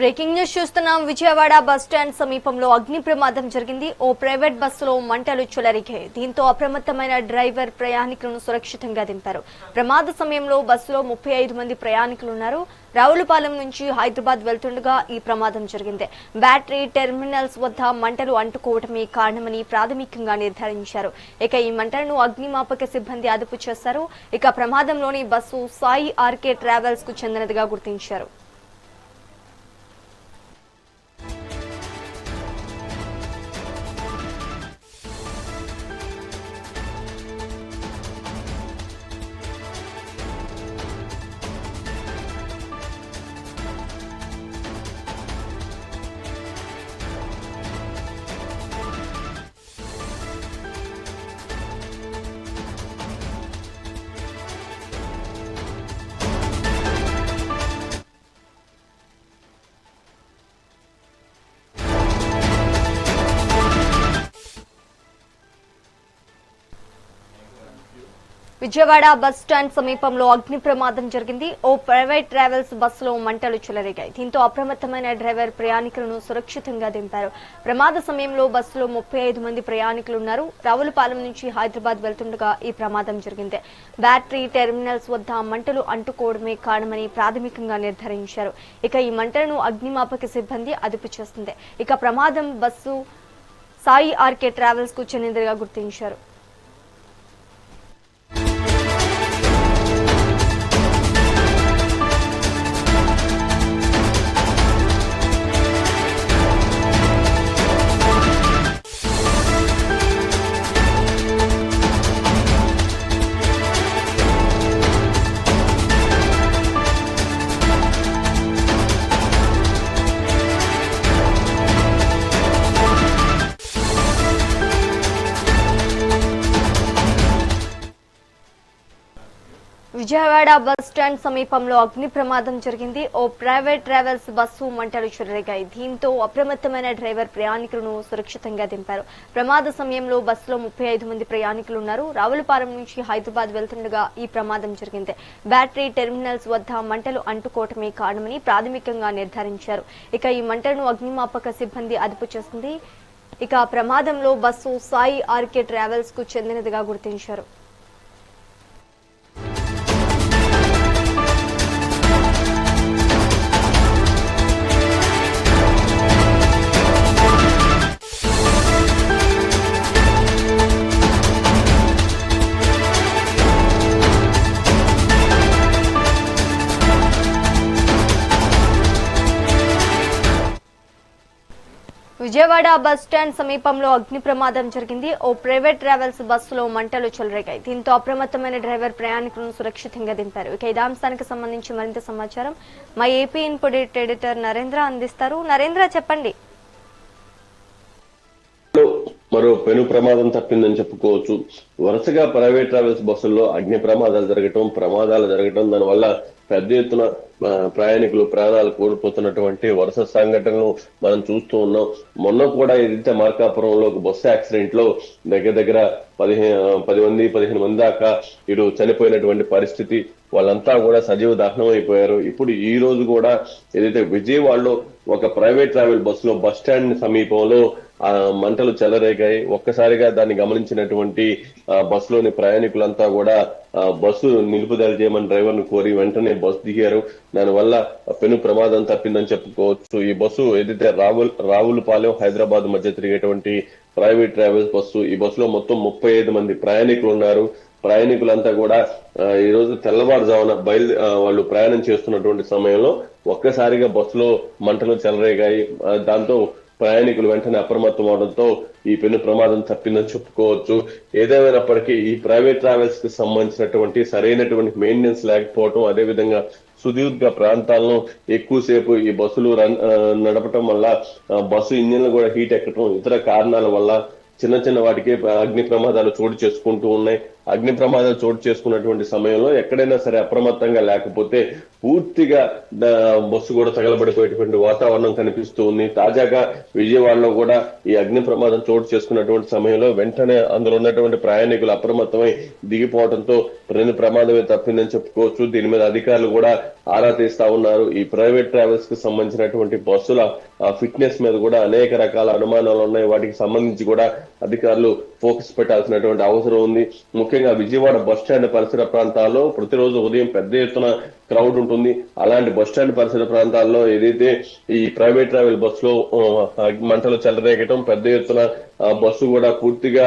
Breaking news చూస్తున్నాం. Vijayawada bus stand సమీపంలో అగ్ని ప్రమాదం జరిగింది. ఓ ప్రైవేట్ బస్సులో మంటలు చెలరిగాయి. దీంతో అప్రమత్తమైన డ్రైవర్ ప్రయాణికులను సురక్షితంగా దింపారు. ప్రమాద సమయంలో బస్సులో 35 మంది ప్రయాణికులు ఉన్నారు. రావులపాలెం నుంచి హైదరాబాద్ వెళ్తుండగా ఈ ప్రమాదం జరిగింది. బ్యాటరీ టెర్మినల్స్ వద్ద మంటలు అంటుకోవటమే కారణమని ప్రాథమికంగా నిర్ధారించారు. ఇక ఈ మంటలను అగ్నిమాపక సిబ్బంది అదుపు చేశారు. ఇక ప్రమాదంలోని బస్సు సాయి ఆర్కే ట్రావెల్స్ కు చెందినదిగా గుర్తించారు. విజయవాడ బస్ స్టాండ్ సమీపంలో అగ్ని ప్రమాదం జరిగింది. ఓ ప్రైవేట్ ట్రావెల్స్ బస్సులో మంటలు చెలరేగాయి. దీంతో అప్రమత్తమైన డ్రైవర్ ప్రయాణికులను సురక్షితంగా దింపారు. ప్రమాద సమయంలో బస్సులో 35 మంది ప్రయాణికులు ఉన్నారు. రావులపాలెం నుంచి హైదరాబాద్ వెళ్తుండగా ఈ ప్రమాదం జరిగింది. బ్యాటరీ టెర్మినల్స్ వద్ద మంటలు అంటుకోవడమే కారణమని ప్రాథమికంగా నిర్ధారించారు. ఇక ఈ మంటలను అగ్నిమాపక సిబ్బంది అదుపు చేస్తుంది. ఇక ప్రమాదం బస్సు సాయి ఆర్కే ట్రావెల్స్ కు చెందినదిగా గుర్తించారు. విజయవాడ బస్ స్టాండ్ సమీపంలో అగ్ని ప్రమాదం జరిగింది. ఓ ప్రైవేట్ ట్రావెల్స్ బస్సు మంటలు చెలరేగాయి. దీంతో అప్రమత్తమైన డ్రైవర్ ప్రయాణికులను సురక్షితంగా దింపారు. ప్రమాద సమయంలో బస్సులో 35 మంది ప్రయాణికులు ఉన్నారు. రావులపాలెం నుంచి హైదరాబాద్ వెళ్తుండగా ఈ ప్రమాదం జరిగింది. బ్యాటరీ టెర్మినల్స్ వద్ద మంటలు అంటుకోవటమే కారణమని ప్రాథమికంగా నిర్ధారించారు. ఇక ఈ మంటలను అగ్నిమాపక సిబ్బంది అదుపు చేస్తుంది. ఇక ప్రమాదంలో బస్సు సాయి ఆర్కే ట్రావెల్స్ కు చెందినదిగా గుర్తించారు. విజయవాడ బస్ స్టాండ్ సమీపంలో అగ్ని ప్రమాదం జరిగింది. ఓ ప్రైవేట్ ట్రావెల్స్ బస్సులో మంటలు చెలరేగాయి. దీంతో అప్రమత్తమైన డ్రైవర్ ప్రయాణికులను సురక్షితంగా దింపారు. ఇక ఇదే అంశానికి సంబంధించి మరింత సమాచారం మా ఏపీ ఇన్పుట్ ఎడిటర్ నరేంద్ర అందిస్తారు. నరేంద్ర, చెప్పండి. మరో పెను ప్రమాదం తప్పిందని చెప్పుకోవచ్చు. వరుసగా ప్రైవేట్ ట్రావెల్స్ బస్సుల్లో అగ్ని ప్రమాదాలు జరగటం దానివల్ల పెద్ద ఎత్తున ప్రయాణికులు ప్రాణాలు కోల్పోతున్నటువంటి వరుస సంఘటనలు మనం చూస్తూ ఉన్నాం. మొన్న కూడా ఏదైతే మార్కాపురంలో బస్సు యాక్సిడెంట్ లో దగ్గర 15 మంది దాకా ఇటు చనిపోయినటువంటి పరిస్థితి, వాళ్ళంతా కూడా సజీవ దహనం అయిపోయారు. ఇప్పుడు ఈ రోజు కూడా ఏదైతే విజయవాడలో ఒక ప్రైవేట్ ట్రావెల్ బస్సులో బస్ స్టాండ్ సమీపంలో మంటలు చెలరేగాయి. ఒక్కసారిగా దాన్ని గమనించినటువంటి బస్సులోని ప్రయాణికులంతా కూడా బస్సు నిలుపుదల చేయమని డ్రైవర్ ను కోరి వెంటనే బస్సు దిగారు. దానివల్ల పెను ప్రమాదం తప్పిందని చెప్పుకోవచ్చు. ఈ బస్సు ఏదైతే రావులపాలెం హైదరాబాద్ మధ్య తిరిగేటువంటి ప్రైవేట్ ట్రావెల్స్ బస్సు. ఈ బస్సులో మొత్తం 35 మంది ప్రయాణికులు ఉన్నారు. ప్రయాణికులంతా కూడా ఈ రోజు తెల్లవారుజామున వాళ్ళు ప్రయాణం చేస్తున్నటువంటి సమయంలో ఒక్కసారిగా బస్సులో మంటలు చెలరేగాయి. దాంతో ప్రయాణికులు వెంటనే అప్రమత్తం అవడంతో ఈ పెను ప్రమాదం తప్పిందని చెప్పుకోవచ్చు. ఏదేమైనప్పటికీ ఈ ప్రైవేట్ ట్రావెల్స్ కి సంబంధించినటువంటి సరైనటువంటి మెయింటెనెన్స్ లేకపోవడం, అదేవిధంగా సుదీర్ఘ ప్రాంతాలను ఎక్కువసేపు ఈ బస్సులు నడపటం వల్ల బస్సు ఇంజిన్లు కూడా హీట్ ఎక్కడం, ఇతర కారణాల వల్ల చిన్న వాటికి అగ్ని ప్రమాదాలు చోటు చేసుకుంటూ ఉన్నాయి. అగ్ని ప్రమాదం చోటు చేసుకున్నటువంటి సమయంలో ఎక్కడైనా సరే అప్రమత్తంగా లేకపోతే పూర్తిగా బస్సు కూడా తగలబడిపోయేటువంటి వాతావరణం కనిపిస్తూ ఉంది. తాజాగా విజయవాడలో కూడా ఈ అగ్ని ప్రమాదం చోటు చేసుకున్నటువంటి సమయంలో వెంటనే అందులో ఉన్నటువంటి ప్రయాణికులు అప్రమత్తమై దిగిపోవడంతో ప్రమాదమే తప్పిందని చెప్పుకోవచ్చు. దీని మీద అధికారులు కూడా ఆరా తీస్తా ఉన్నారు. ఈ ప్రైవేట్ ట్రావెల్స్ కి సంబంధించినటువంటి బస్సుల ఫిట్నెస్ మీద కూడా అనేక రకాల అనుమానాలు ఉన్నాయి. వాటికి సంబంధించి కూడా అధికారులు ఫోకస్ పెట్టాల్సినటువంటి అవసరం ఉంది. ముఖ్యంగా విజయవాడ బస్టాండ్ పరిసర ప్రాంతాల్లో ప్రతిరోజు ఉదయం పెద్ద ఎత్తున క్రౌడ్ ఉంటుంది. అలాంటి బస్టాండ్ పరిసర ప్రాంతాల్లో ఏదైతే ఈ ప్రైవేట్ ట్రావెల్ బస్సులో మంటలు చెలరేగటం, పెద్ద ఎత్తున బస్సు కూడా పూర్తిగా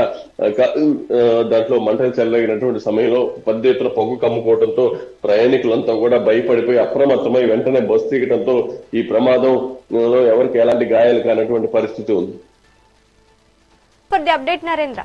దాంట్లో మంటలు చెలరేగినటువంటి సమయంలో పెద్ద ఎత్తున పొగ కమ్ముకోవడంతో ప్రయాణికులంతా కూడా భయపడిపోయి అప్రమత్తమై వెంటనే బస్సు దిగటంతో ఈ ప్రమాదంలో ఎవరికి ఎలాంటి గాయాలు కానటువంటి పరిస్థితి ఉంది. For the update Narendra.